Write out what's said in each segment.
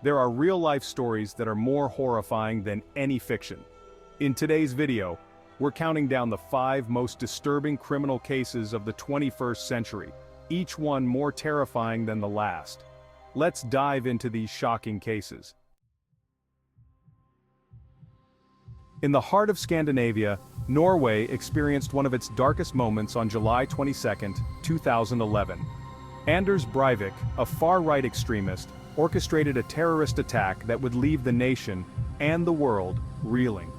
There are real-life stories that are more horrifying than any fiction. In today's video, we're counting down the 5 most disturbing criminal cases of the 21st century, each one more terrifying than the last. Let's dive into these shocking cases. In the heart of Scandinavia, Norway experienced one of its darkest moments on July 22, 2011. Anders Breivik, a far-right extremist, orchestrated a terrorist attack that would leave the nation and the world reeling.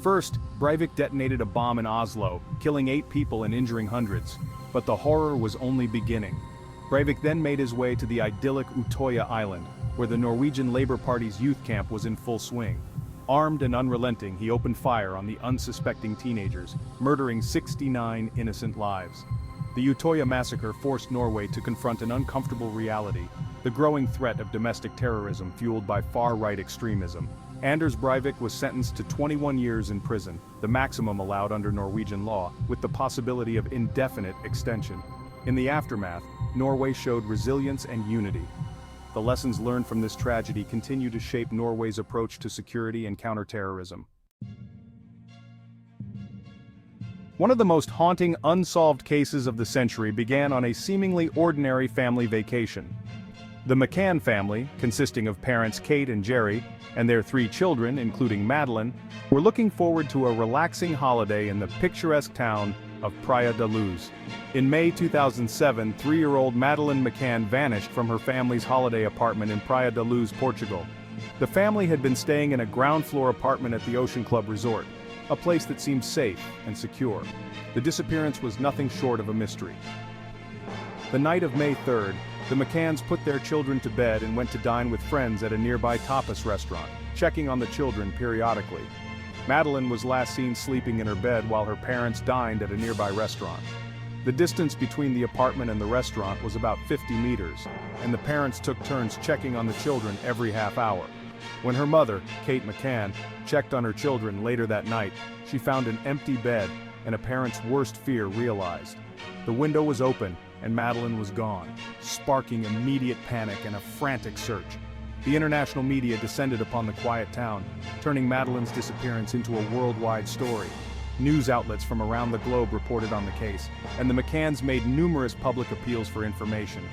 First, Breivik detonated a bomb in Oslo, killing 8 people and injuring hundreds. But the horror was only beginning. Breivik then made his way to the idyllic Utøya Island, where the Norwegian Labour Party's youth camp was in full swing. Armed and unrelenting, he opened fire on the unsuspecting teenagers, murdering 69 innocent lives. The Utøya massacre forced Norway to confront an uncomfortable reality: the growing threat of domestic terrorism fueled by far-right extremism. Anders Breivik was sentenced to 21 years in prison, the maximum allowed under Norwegian law, with the possibility of indefinite extension. In the aftermath, Norway showed resilience and unity. The lessons learned from this tragedy continue to shape Norway's approach to security and counterterrorism. One of the most haunting unsolved cases of the century began on a seemingly ordinary family vacation. The McCann family, consisting of parents Kate and Jerry, and their 3 children, including Madeleine, were looking forward to a relaxing holiday in the picturesque town of Praia da Luz. In May 2007, 3-year-old Madeleine McCann vanished from her family's holiday apartment in Praia da Luz, Portugal. The family had been staying in a ground-floor apartment at the Ocean Club Resort, a place that seemed safe and secure. The disappearance was nothing short of a mystery. The night of May 3rd, the McCanns put their children to bed and went to dine with friends at a nearby tapas restaurant, checking on the children periodically. Madeleine was last seen sleeping in her bed while her parents dined at a nearby restaurant. The distance between the apartment and the restaurant was about 50 meters, and the parents took turns checking on the children every half hour. When her mother, Kate McCann, checked on her children later that night, she found an empty bed, and a parent's worst fear realized. The window was open, and Madeleine was gone, sparking immediate panic and a frantic search. The international media descended upon the quiet town, turning Madeleine's disappearance into a worldwide story. News outlets from around the globe reported on the case, and the McCanns made numerous public appeals for information.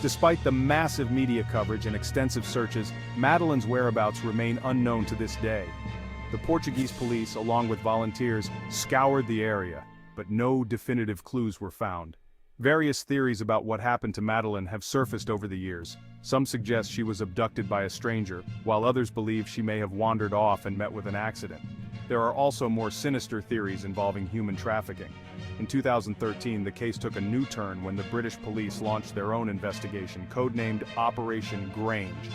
Despite the massive media coverage and extensive searches, Madeleine's whereabouts remain unknown to this day. The Portuguese police, along with volunteers, scoured the area, but no definitive clues were found. Various theories about what happened to Madeleine have surfaced over the years. Some suggest she was abducted by a stranger, while others believe she may have wandered off and met with an accident. There are also more sinister theories involving human trafficking. In 2013, the case took a new turn when the British police launched their own investigation, codenamed Operation Grange.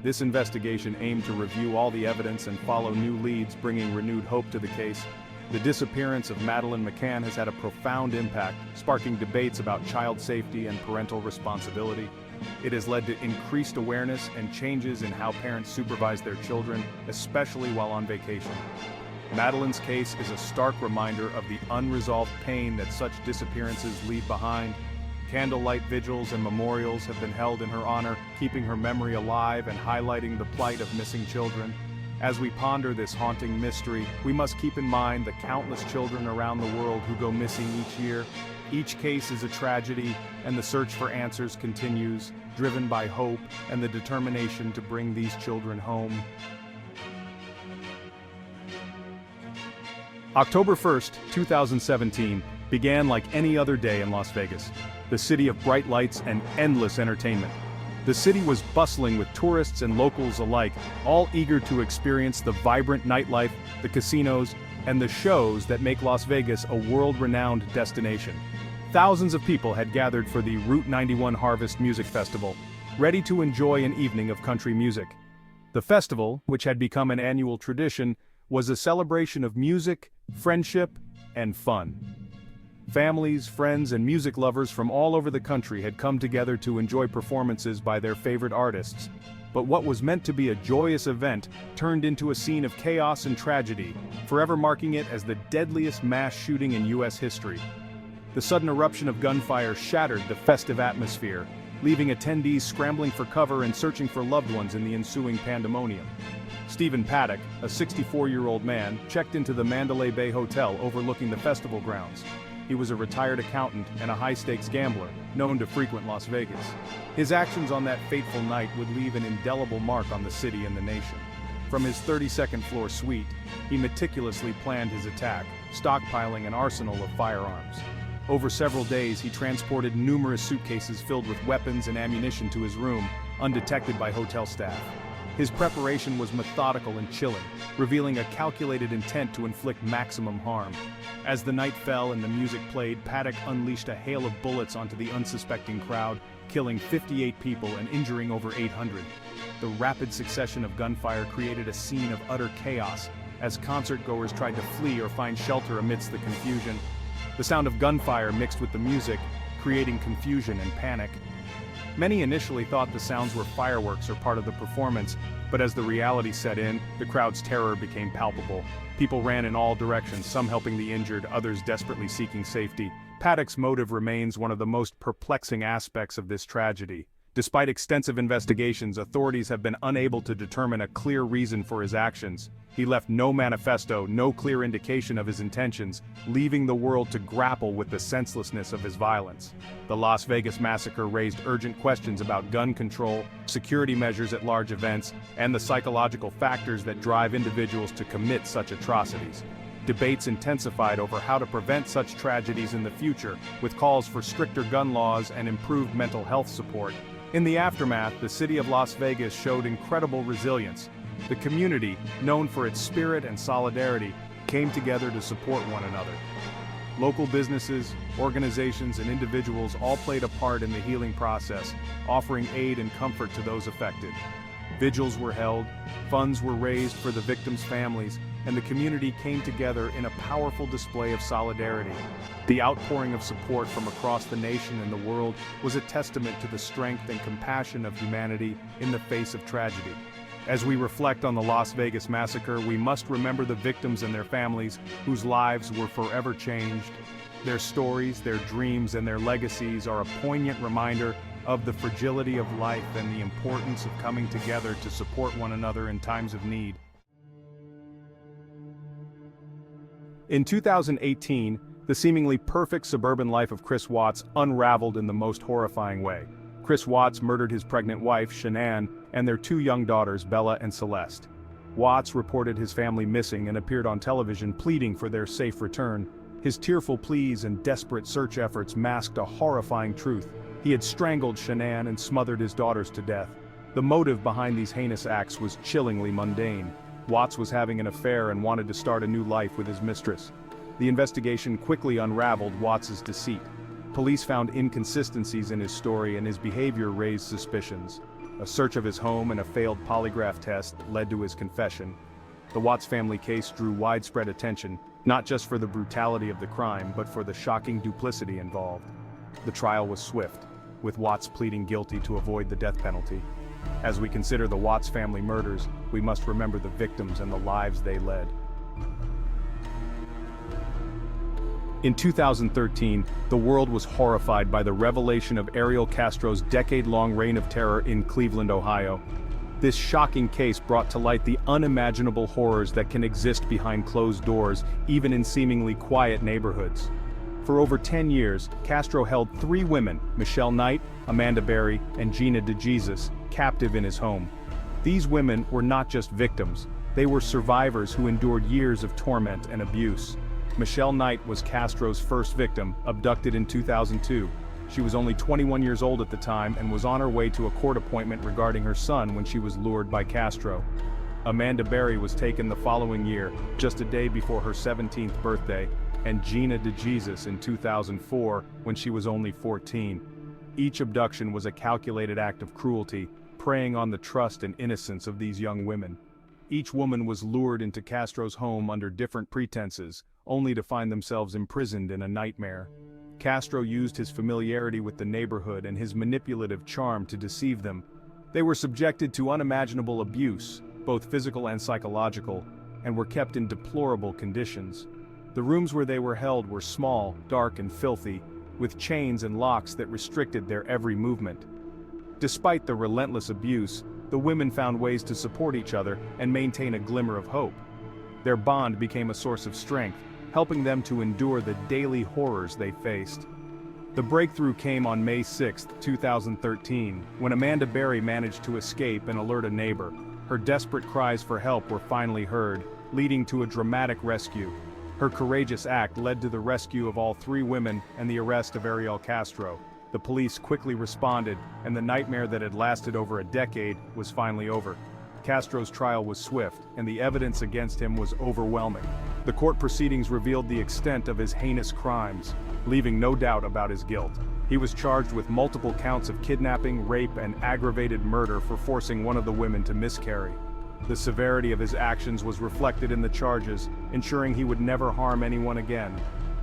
This investigation aimed to review all the evidence and follow new leads, bringing renewed hope to the case. The disappearance of Madeleine McCann has had a profound impact, sparking debates about child safety and parental responsibility. It has led to increased awareness and changes in how parents supervise their children, especially while on vacation. Madeleine's case is a stark reminder of the unresolved pain that such disappearances leave behind. Candlelight vigils and memorials have been held in her honor, keeping her memory alive and highlighting the plight of missing children. As we ponder this haunting mystery, we must keep in mind the countless children around the world who go missing each year. Each case is a tragedy, and the search for answers continues, driven by hope and the determination to bring these children home. October 1st, 2017, began like any other day in Las Vegas, the city of bright lights and endless entertainment. The city was bustling with tourists and locals alike, all eager to experience the vibrant nightlife, the casinos, and the shows that make Las Vegas a world-renowned destination. Thousands of people had gathered for the Route 91 Harvest Music Festival, ready to enjoy an evening of country music. The festival, which had become an annual tradition, was a celebration of music, friendship, and fun. Families, friends, and music lovers from all over the country had come together to enjoy performances by their favorite artists. But what was meant to be a joyous event turned into a scene of chaos and tragedy, forever marking it as the deadliest mass shooting in U.S. history. The sudden eruption of gunfire shattered the festive atmosphere, leaving attendees scrambling for cover and searching for loved ones in the ensuing pandemonium. Stephen Paddock, a 64-year-old man, checked into the Mandalay Bay Hotel overlooking the festival grounds. He was a retired accountant and a high-stakes gambler, known to frequent Las Vegas. His actions on that fateful night would leave an indelible mark on the city and the nation. From his 32nd floor suite, he meticulously planned his attack, stockpiling an arsenal of firearms. Over several days, he transported numerous suitcases filled with weapons and ammunition to his room, undetected by hotel staff. His preparation was methodical and chilling, revealing a calculated intent to inflict maximum harm. As the night fell and the music played, Paddock unleashed a hail of bullets onto the unsuspecting crowd, killing 58 people and injuring over 800. The rapid succession of gunfire created a scene of utter chaos, as concertgoers tried to flee or find shelter amidst the confusion. The sound of gunfire mixed with the music, creating confusion and panic. Many initially thought the sounds were fireworks or part of the performance, but as the reality set in, the crowd's terror became palpable. People ran in all directions, some helping the injured, others desperately seeking safety. Paddock's motive remains one of the most perplexing aspects of this tragedy. Despite extensive investigations, authorities have been unable to determine a clear reason for his actions. He left no manifesto, no clear indication of his intentions, leaving the world to grapple with the senselessness of his violence. The Las Vegas massacre raised urgent questions about gun control, security measures at large events, and the psychological factors that drive individuals to commit such atrocities. Debates intensified over how to prevent such tragedies in the future, with calls for stricter gun laws and improved mental health support. In the aftermath, the city of Las Vegas showed incredible resilience. The community, known for its spirit and solidarity, came together to support one another. Local businesses, organizations, and individuals all played a part in the healing process, offering aid and comfort to those affected. Vigils were held, funds were raised for the victims' families, and the community came together in a powerful display of solidarity. The outpouring of support from across the nation and the world was a testament to the strength and compassion of humanity in the face of tragedy. As we reflect on the Las Vegas massacre, we must remember the victims and their families, whose lives were forever changed. Their stories, their dreams, and their legacies are a poignant reminder of the fragility of life and the importance of coming together to support one another in times of need. In 2018, the seemingly perfect suburban life of Chris Watts unraveled in the most horrifying way. Chris Watts murdered his pregnant wife, Shanann, and their two young daughters, Bella and Celeste. Watts reported his family missing and appeared on television pleading for their safe return. His tearful pleas and desperate search efforts masked a horrifying truth. He had strangled Shanann and smothered his daughters to death. The motive behind these heinous acts was chillingly mundane. Watts was having an affair and wanted to start a new life with his mistress. The investigation quickly unraveled Watts's deceit. Police found inconsistencies in his story and his behavior raised suspicions. A search of his home and a failed polygraph test led to his confession. The Watts family case drew widespread attention, not just for the brutality of the crime, but for the shocking duplicity involved. The trial was swift, with Watts pleading guilty to avoid the death penalty. As we consider the Watts family murders, we must remember the victims and the lives they led. In 2013, the world was horrified by the revelation of Ariel Castro's decade-long reign of terror in Cleveland, Ohio. This shocking case brought to light the unimaginable horrors that can exist behind closed doors, even in seemingly quiet neighborhoods. For over 10 years, Castro held 3 women, Michelle Knight, Amanda Berry, and Gina DeJesus, captive in his home. These women were not just victims, they were survivors who endured years of torment and abuse. Michelle Knight was Castro's first victim, abducted in 2002. She was only 21 years old at the time and was on her way to a court appointment regarding her son when she was lured by Castro. Amanda Berry was taken the following year, just a day before her 17th birthday, and Gina DeJesus in 2004 when she was only 14. Each abduction was a calculated act of cruelty, preying on the trust and innocence of these young women. Each woman was lured into Castro's home under different pretenses, only to find themselves imprisoned in a nightmare. Castro used his familiarity with the neighborhood and his manipulative charm to deceive them. They were subjected to unimaginable abuse, both physical and psychological, and were kept in deplorable conditions. The rooms where they were held were small, dark, and filthy, with chains and locks that restricted their every movement. Despite the relentless abuse, the women found ways to support each other and maintain a glimmer of hope. Their bond became a source of strength, helping them to endure the daily horrors they faced. The breakthrough came on May 6, 2013, when Amanda Berry managed to escape and alert a neighbor. Her desperate cries for help were finally heard, leading to a dramatic rescue. Her courageous act led to the rescue of all 3 women and the arrest of Ariel Castro. The police quickly responded, and the nightmare that had lasted over a decade was finally over. Castro's trial was swift, and the evidence against him was overwhelming. The court proceedings revealed the extent of his heinous crimes, leaving no doubt about his guilt. He was charged with multiple counts of kidnapping, rape, and aggravated murder for forcing one of the women to miscarry. The severity of his actions was reflected in the charges, ensuring he would never harm anyone again.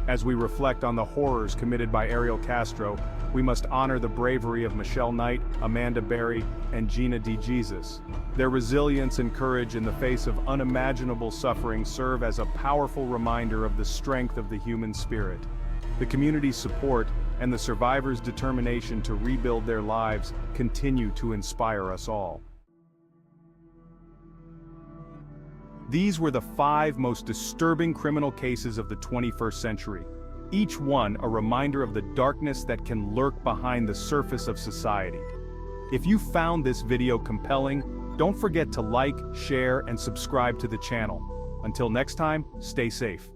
As we reflect on the horrors committed by Ariel Castro, we must honor the bravery of Michelle Knight, Amanda Berry, and Gina DeJesus. Their resilience and courage in the face of unimaginable suffering serve as a powerful reminder of the strength of the human spirit. The community's support and the survivors' determination to rebuild their lives continue to inspire us all. These were the 5 most disturbing criminal cases of the 21st century, each one a reminder of the darkness that can lurk behind the surface of society. If you found this video compelling, don't forget to like, share, and subscribe to the channel. Until next time, stay safe.